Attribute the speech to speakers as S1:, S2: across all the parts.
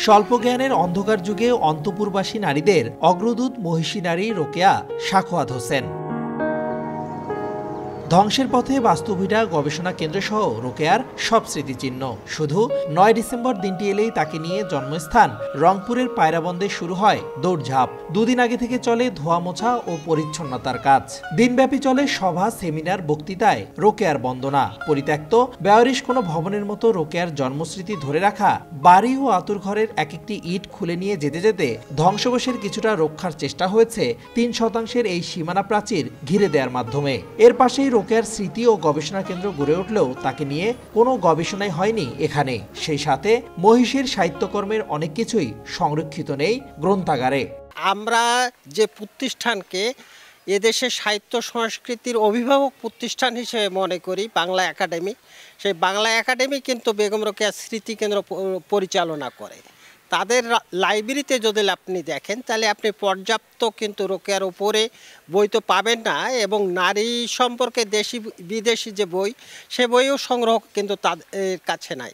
S1: স্বল্প জ্ঞানের অন্ধকার যুগে অন্তপুরবাসী নারীদের অগ্রদূত মহিষী নারী রোকেয়া সাখোয়াত হোসেন। ধ্বংসের পথে বাস্তুভিটা গবেষণা কেন্দ্র সহ রোকেয়ার সব স্মৃতিচিহ্ন। শুধু ৯ ডিসেম্বর দিনটি এলেই তাকে নিয়ে জন্মস্থান রংপুরের পায়রাবন্দে শুরু হয় দৌড়ঝাঁপ। দুদিন আগে থেকে চলে ধোয়া মোছা ও পরিচ্ছন্নতার কাজ। দিনব্যাপী চলে সভা, সেমিনার, বক্তৃতায় রোকেয়ার বন্দনা। পরিত্যক্ত বেয়ারিশ কোনো ভবনের মতো রোকেয়ার জন্মস্মৃতি ধরে রাখা বাড়ি ও আতুর ঘরের এক একটি ইট খুলে নিয়ে যেতে যেতে ধ্বংসাবশের কিছুটা রক্ষার চেষ্টা হয়েছে ৩% এই সীমানা প্রাচীর ঘিরে দেওয়ার মাধ্যমে। এর পাশেই রোকেয়ার স্মৃতি ও গবেষণা কেন্দ্র গড়ে উঠলেও তাকে নিয়ে কোনো গবেষণাই হয়নি এখানে। সেই সাথে মহিষীর সাহিত্যকর্মের অনেক কিছুই সংরক্ষিত নেই গ্রন্থাগারে।
S2: আমরা যে প্রতিষ্ঠানকে এদেশের সাহিত্য সংস্কৃতির অভিভাবক প্রতিষ্ঠান হিসেবে মনে করি বাংলা একাডেমি, সেই বাংলা একাডেমি কিন্তু বেগম রোকেয়া স্মৃতি কেন্দ্র পরিচালনা করে। তাদের লাইব্রেরিতে যদি আপনি দেখেন তাহলে আপনি পর্যাপ্ত কিন্তু রোকেয়ার উপরে বই তো পাবেন না, এবং নারী সম্পর্কে দেশি বিদেশি যে বই, সে বইও সংগ্রহ কিন্তু তাদের কাছে নাই।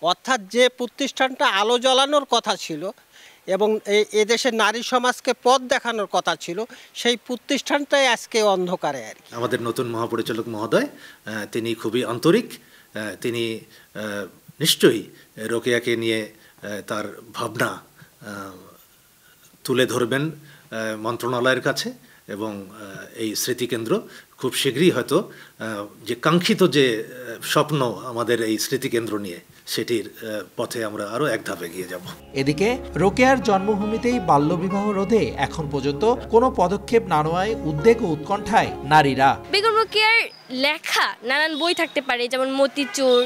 S2: অর্থাৎ যে প্রতিষ্ঠানটা আলো জ্বালানোর কথা ছিল এবং এদেশের নারী সমাজকে পথ দেখানোর কথা ছিল, সেই প্রতিষ্ঠানটাই আজকে অন্ধকারে আর কি।
S3: আমাদের নতুন মহাপরিচালক মহোদয় তিনি খুবই আন্তরিক, তিনি নিশ্চয়ই রোকেয়াকে নিয়ে তার ভাবনা তুলে ধরবেন মন্ত্রণালয়ের কাছে, এবং এই স্মৃতিকেন্দ্র খুব শীঘ্রই হয়তো যে কাঙ্ক্ষিত যে স্বপ্ন আমাদের এই স্মৃতিকেন্দ্র নিয়ে, সেটির পথে আমরা আরও এক ধাপ এগিয়ে যাব।
S1: এদিকে রোকেয়ার জন্মভূমিতেই বাল্যবিবাহ রোধে এখন পর্যন্ত কোনো পদক্ষেপ না নেওয়ায় উদ্বেগ ও উৎকণ্ঠায় নারীরা।
S4: বেগম রোকেয়ার লেখা নানান বই থাকতে পারে, যেমন মতিচুর,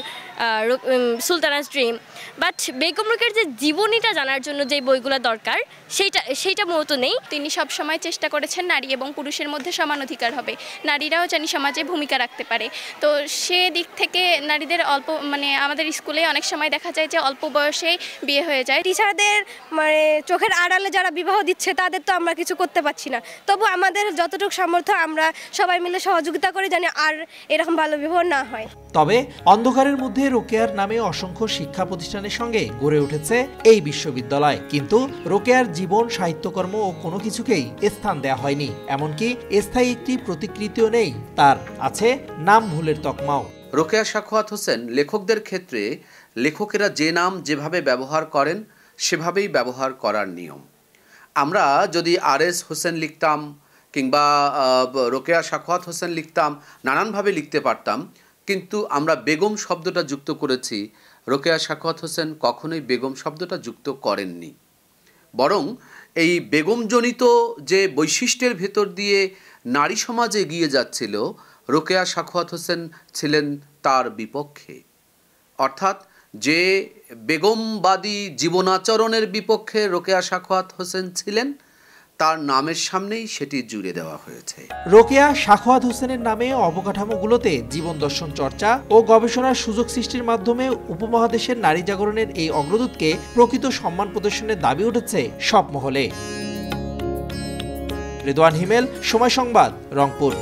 S4: সুলতানাস ড্রিম, বাট বেগম রোকেয়ার যে জীবনীটা জানার জন্য যে বইগুলো দরকার সেইটা মূলত নেই।
S5: তিনি সব সময় চেষ্টা করেছেন নারী এবং পুরুষের মধ্যে সমান অধিকার হবে, নারীরাও জানি সমাজে ভূমিকা রাখতে পারে। তো সে দিক থেকে নারীদের আমাদের স্কুলে অনেক সময় দেখা যায় যে অল্প বয়সে বিয়ে হয়ে যায়।
S6: টিচারদের চোখের আড়ালে যারা বিবাহ দিচ্ছে তাদের তো আমরা কিছু করতে পারছি না, তবু আমাদের যতটুকু সামর্থ্য আমরা সবাই মিলে সহযোগিতা করে জানি আর এরকম ভালো বিবাহ না হয়।
S1: তবে অন্ধকারের মধ্যে রোকেয়ার নামে অসংখ্য শিক্ষা প্রতিষ্ঠানের সঙ্গে গড়ে উঠেছে এই বিশ্ববিদ্যালয়, কিন্তু রোকেয়ার জীবন, সাহিত্যকর্ম ও কোনো কিছুকেই স্থান দেওয়া হয়নি। এমনকি স্থায়ী একটি প্রতিকৃতিও নেই তার, আছে নাম ভুলের তকমাও।
S7: রোকেয়া সাখোয়াত হোসেন লেখকদের ক্ষেত্রে লেখকেরা যে নাম যেভাবে ব্যবহার করেন সেভাবেই ব্যবহার করার নিয়ম। আমরা যদি RS হোসেন লিখতাম কিংবা রোকেয়া সাখোয়াত হোসেন লিখতাম, নানানভাবে লিখতে পারতাম, কিন্তু আমরা বেগম শব্দটা যুক্ত করেছি। রোকেয়া সাখোয়াত হোসেন কখনোই বেগম শব্দটা যুক্ত করেননি, বরং এই বেগমজনিত যে বৈশিষ্ট্যের ভেতর দিয়ে নারী সমাজ এগিয়ে যাচ্ছিল, রোকেয়া সাখোয়াত হোসেন ছিলেন তার বিপক্ষে। অর্থাৎ যে বেগমবাদী জীবনাচরণের বিপক্ষে রোকেয়া সাখোয়াত হোসেন ছিলেন, তার নামের সামনেই সেটি জুড়ে দেওয়া হয়েছে।
S1: রোকেয়া সাখোয়াত হোসেনের নামে অবকাঠামোগুলোতে জীবন দর্শন চর্চা ও গবেষণার সুযোগ সৃষ্টির মাধ্যমে উপমহাদেশের নারী জাগরণের এই অগ্রদূতকে প্রকৃত সম্মান প্রদর্শনের দাবি উঠেছে সব মহলে। রেদওয়ান হিমেল, সময় সংবাদ, রংপুর।